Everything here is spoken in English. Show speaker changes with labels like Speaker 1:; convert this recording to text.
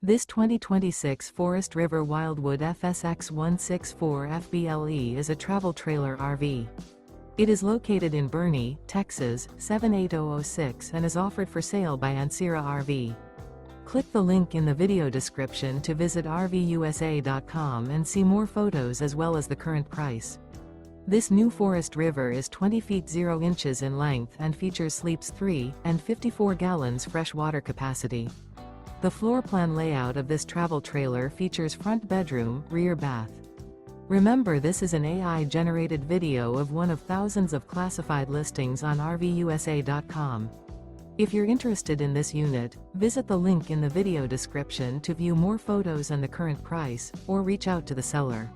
Speaker 1: This 2026 Forest River Wildwood FSX 164 FBLE is a travel trailer RV. It is located in Boerne, Texas, 78006 and is offered for sale by Ancira RV. Click the link in the video description to visit RVUSA.com and see more photos as well as the current price. This new Forest River is 20 feet 0 inches in length and features sleeps 3 and 54 gallons fresh water capacity. The floor plan layout of this travel trailer features front bedroom, rear bath. Remember, this is an AI-generated video of one of thousands of classified listings on RVUSA.com. If you're interested in this unit, visit the link in the video description to view more photos and the current price, or reach out to the seller.